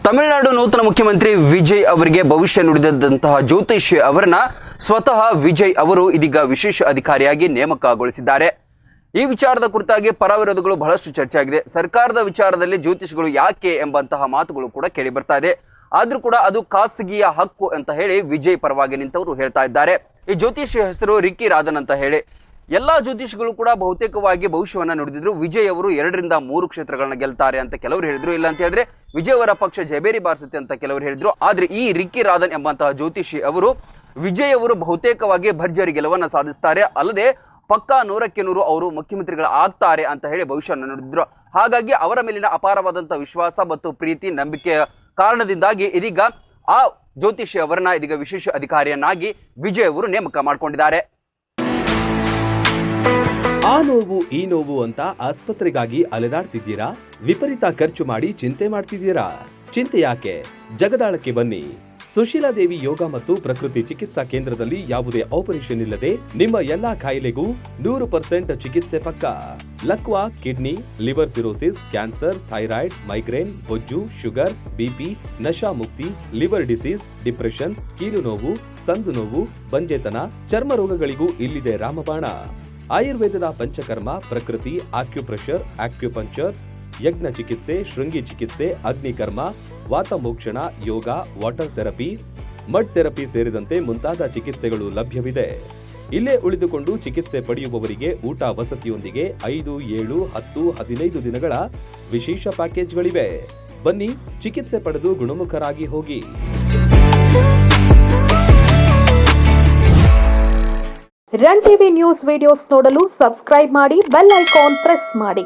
ತಮಿಳುನಾಡು ನೂತನ ಮುಖ್ಯಮಂತ್ರಿ ವಿಜಯ್ ಅವರಿಗೆ ಭವಿಷ್ಯ ನುಡಿದಂತಹ ಜ್ಯೋತಿಷಿ ಅವರನ್ನ ಸ್ವತಃ ವಿಜಯ್ ಅವರು ಇದೀಗ ವಿಶೇಷ ಅಧಿಕಾರಿಯಾಗಿ ನೇಮಕಗೊಳಿಸಿದ್ದಾರೆ. ಈ ವಿಚಾರದ ಕುರಿತಾಗಿ ಪರ ವಿರೋಧಗಳು ಬಹಳಷ್ಟು ಚರ್ಚೆ ಆಗಿದೆ. ಸರ್ಕಾರದ ವಿಚಾರದಲ್ಲಿ ಜ್ಯೋತಿಷಿಗಳು ಯಾಕೆ ಎಂಬಂತಹ ಮಾತುಗಳು ಕೂಡ ಕೇಳಿ ಬರ್ತಾ ಇದೆ. ಆದ್ರೂ ಕೂಡ ಅದು ಖಾಸಗಿಯ ಹಕ್ಕು ಅಂತ ಹೇಳಿ ವಿಜಯ್ ಪರವಾಗಿ ನಿಂತವರು ಹೇಳ್ತಾ ಇದ್ದಾರೆ. ಈ ಜ್ಯೋತಿಷಿ ಹೆಸರು ರಿಕ್ಕಿ ರಾಧನ್ ಅಂತ ಹೇಳಿ. ಎಲ್ಲಾ ಜ್ಯೋತಿಷಿಗಳು ಕೂಡ ಬಹುತೇಕವಾಗಿ ಭವಿಷ್ಯವನ್ನ ನುಡಿದಿದ್ರು. ವಿಜಯ್ ಅವರು 2 ರಿಂದ 3 ಕ್ಷೇತ್ರಗಳನ್ನ ಗೆಲ್ತಾರೆ ಅಂತ ಕೆಲವರು ಹೇಳಿದ್ರು. ಇಲ್ಲ ಅಂತ ಹೇಳಿದ್ರೆ ವಿಜಯ್ ಅವರ ಪಕ್ಷ ಜಯಬೇರಿ ಬಾರಿಸುತ್ತೆ ಅಂತ ಕೆಲವರು ಹೇಳಿದ್ರು. ಆದ್ರೆ ಈ ರಿಕ್ಕಿ ರಾಧನ್ ಎಂಬಂತಹ ಜ್ಯೋತಿಷಿ ಅವರು ವಿಜಯ್ ಅವರು ಬಹುತೇಕವಾಗಿ ಭರ್ಜರಿ ಗೆಲುವನ್ನ ಸಾಧಿಸ್ತಾರೆ, ಅಲ್ಲದೆ ಪಕ್ಕಾ 100ಕ್ಕೆ 100 ಅವರು ಮುಖ್ಯಮಂತ್ರಿಗಳು ಆಗ್ತಾರೆ ಅಂತ ಹೇಳಿ ಭವಿಷ್ಯವನ್ನು ನುಡಿದಿದ್ರು. ಹಾಗಾಗಿ ಅವರ ಮೇಲಿನ ಅಪಾರವಾದಂತಹ ವಿಶ್ವಾಸ ಮತ್ತು ಪ್ರೀತಿ ನಂಬಿಕೆಯ ಕಾರಣದಿಂದಾಗಿ ಇದೀಗ ಆ ಜ್ಯೋತಿಷಿ ಅವರನ್ನ ಇದೀಗ ವಿಶೇಷ ಅಧಿಕಾರಿಯನ್ನಾಗಿ ವಿಜಯ್ ಅವರು ನೇಮಕ ಮಾಡಿಕೊಂಡಿದ್ದಾರೆ. ಆ ನೋವು ಈ ನೋವು ಅಂತ ಆಸ್ಪತ್ರೆಗಾಗಿ ಅಲೆದಾಡ್ತಿದ್ದೀರಾ? ವಿಪರೀತ ಖರ್ಚು ಮಾಡಿ ಚಿಂತೆ ಮಾಡ್ತಿದ್ದೀರಾ? ಚಿಂತೆ ಯಾಕೆ? ಜಗದಾಳಕ್ಕೆ ಬನ್ನಿ. ಸುಶೀಲಾ ದೇವಿ ಯೋಗ ಮತ್ತು ಪ್ರಕೃತಿ ಚಿಕಿತ್ಸಾ ಕೇಂದ್ರದಲ್ಲಿ ಯಾವುದೇ ಆಪರೇಷನ್ ಇಲ್ಲದೆ ನಿಮ್ಮ ಎಲ್ಲಾ ಕಾಯಿಲೆಗೂ 100% ಚಿಕಿತ್ಸೆ ಪಕ್ಕ. ಲಕ್ವಾ, kidney, liver cirrhosis, cancer, thyroid, migraine, ಬೊಜ್ಜು, ಶುಗರ್, ಬಿಪಿ, ನಶಾ ಮುಕ್ತಿ, ಲಿವರ್ ಡಿಸೀಸ್, ಡಿಪ್ರೆಷನ್, ಕೀಲು ನೋವು, ಸಂದು ನೋವು, ಬಂಜೆತನ, ಚರ್ಮ ರೋಗಗಳಿಗೂ ಇಲ್ಲಿದೆ ರಾಮಬಾಣ. ಆಯುರ್ವೇದದ ಪಂಚಕರ್ಮ, ಪ್ರಕೃತಿ, ಆಕ್ಯುಪ್ರೆಷರ್, ಆಕ್ಯುಪಂಕ್ಚರ್, ಯಜ್ಞ ಚಿಕಿತ್ಸೆ, ಶೃಂಗಿ ಚಿಕಿತ್ಸೆ, ಅಗ್ನಿಕರ್ಮ, ವಾತಮೋಕ್ಷಣ, ಯೋಗ, ವಾಟರ್ ಥೆರಪಿ, ಮಡ್ ಥೆರಪಿ ಸೇರಿದಂತೆ ಮುಂತಾದ ಚಿಕಿತ್ಸೆಗಳು ಲಭ್ಯವಿದೆ. ಇಲ್ಲೇ ಉಳಿದುಕೊಂಡು ಚಿಕಿತ್ಸೆ ಪಡೆಯುವವರಿಗೆ ಊಟ ವಸತಿಯೊಂದಿಗೆ 5, 7, 10, 15 ದಿನಗಳ ವಿಶೇಷ ಪ್ಯಾಕೇಜ್ಗಳಿವೆ. ಬನ್ನಿ, ಚಿಕಿತ್ಸೆ ಪಡೆದು ಗುಣಮುಖರಾಗಿ ಹೋಗಿ. ರನ್ ಟಿವಿ ನ್ಯೂಸ್ ವಿಡಿಯೋಸ್ ನೋಡಲು ಸಬ್ಸ್ಕ್ರೈಬ್ ಮಾಡಿ, ಬೆಲ್ ಐಕಾನ್ ಪ್ರೆಸ್ ಮಾಡಿ.